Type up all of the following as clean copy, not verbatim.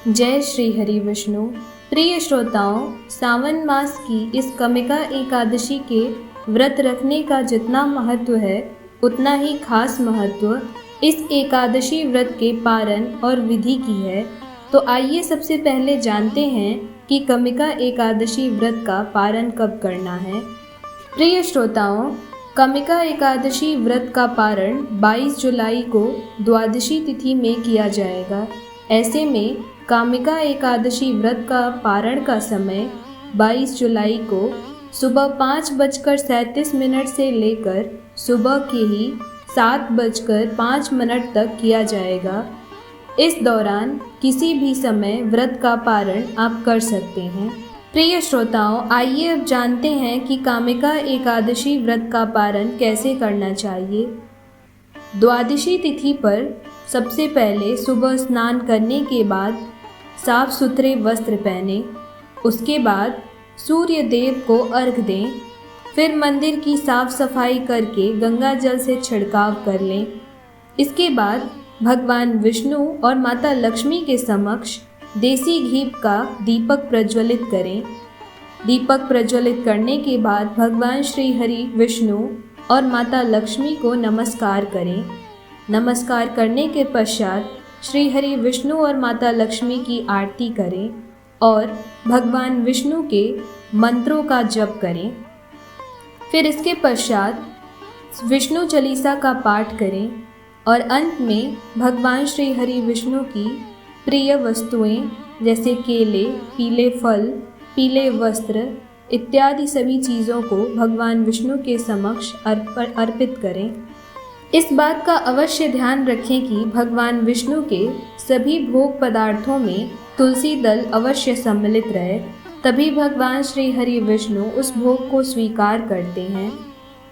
जय श्री हरि विष्णु। प्रिय श्रोताओं, सावन मास की इस कमिका एकादशी के व्रत रखने का जितना महत्व है उतना ही खास महत्व इस एकादशी व्रत के पारण और विधि की है। तो आइए सबसे पहले जानते हैं कि कमिका एकादशी व्रत का पारण कब करना है। प्रिय श्रोताओं, कमिका एकादशी व्रत का पारण 22 जुलाई को द्वादशी तिथि में किया जाएगा। ऐसे में कामिका एकादशी व्रत का पारण का समय 22 जुलाई को सुबह 5:37 से लेकर सुबह के ही 7:05 तक किया जाएगा। इस दौरान किसी भी समय व्रत का पारण आप कर सकते हैं। प्रिय श्रोताओं, आइए अब जानते हैं कि कामिका एकादशी व्रत का पारण कैसे करना चाहिए। द्वादशी तिथि पर सबसे पहले सुबह स्नान करने के बाद साफ सुथरे वस्त्र पहने, उसके बाद सूर्य देव को अर्घ दें। फिर मंदिर की साफ सफाई करके गंगा जल से छिड़काव कर लें। इसके बाद भगवान विष्णु और माता लक्ष्मी के समक्ष देसी घी का दीपक प्रज्वलित करें। दीपक प्रज्वलित करने के बाद भगवान श्री हरि विष्णु और माता लक्ष्मी को नमस्कार करें। नमस्कार करने के पश्चात श्री हरि विष्णु और माता लक्ष्मी की आरती करें और भगवान विष्णु के मंत्रों का जप करें। फिर इसके पश्चात विष्णु चालीसा का पाठ करें और अंत में भगवान श्री हरि विष्णु की प्रिय वस्तुएं जैसे केले, पीले फल, पीले वस्त्र इत्यादि सभी चीज़ों को भगवान विष्णु के समक्ष अर्पित करें। इस बात का अवश्य ध्यान रखें कि भगवान विष्णु के सभी भोग पदार्थों में तुलसी दल अवश्य सम्मिलित रहे, तभी भगवान श्री हरि विष्णु उस भोग को स्वीकार करते हैं।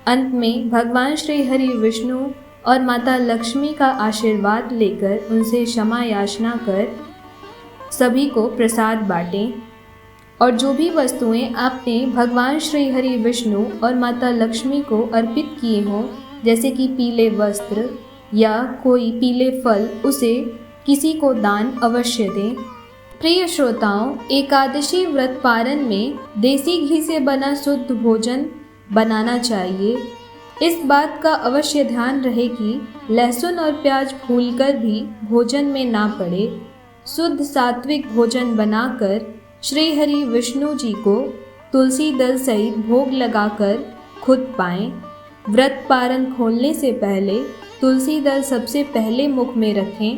अंत में भगवान श्री हरि विष्णु और माता लक्ष्मी का आशीर्वाद लेकर उनसे क्षमा याचना कर सभी को प्रसाद बांटें। और जो भी वस्तुएं आपने भगवान श्री हरि विष्णु और माता लक्ष्मी को अर्पित किए हों, जैसे कि पीले वस्त्र या कोई पीले फल, उसे किसी को दान अवश्य दें। प्रिय श्रोताओं, एकादशी व्रत पारण में देसी घी से बना शुद्ध भोजन बनाना चाहिए। इस बात का अवश्य ध्यान रहे कि लहसुन और प्याज भूलकर भी भोजन में ना पड़े। शुद्ध सात्विक भोजन बनाकर श्री हरि विष्णु जी को तुलसी दल सहित भोग लगाकर खुद पाएं। व्रत पारण खोलने से पहले तुलसी दल सबसे पहले मुख में रखें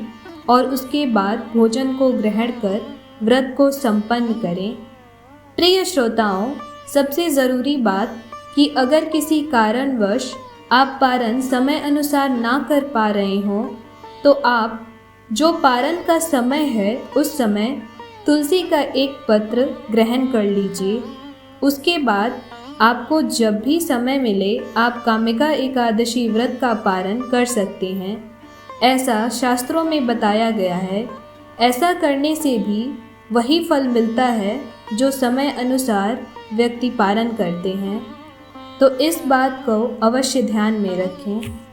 और उसके बाद भोजन को ग्रहण कर व्रत को संपन्न करें। प्रिय श्रोताओं, सबसे ज़रूरी बात कि अगर किसी कारणवश आप पारण समय अनुसार ना कर पा रहे हों, तो आप जो पारण का समय है उस समय तुलसी का एक पत्र ग्रहण कर लीजिए। उसके बाद आपको जब भी समय मिले आप कामिका एकादशी व्रत का पारण कर सकते हैं। ऐसा शास्त्रों में बताया गया है। ऐसा करने से भी वही फल मिलता है जो समय अनुसार व्यक्ति पारण करते हैं। तो इस बात को अवश्य ध्यान में रखें।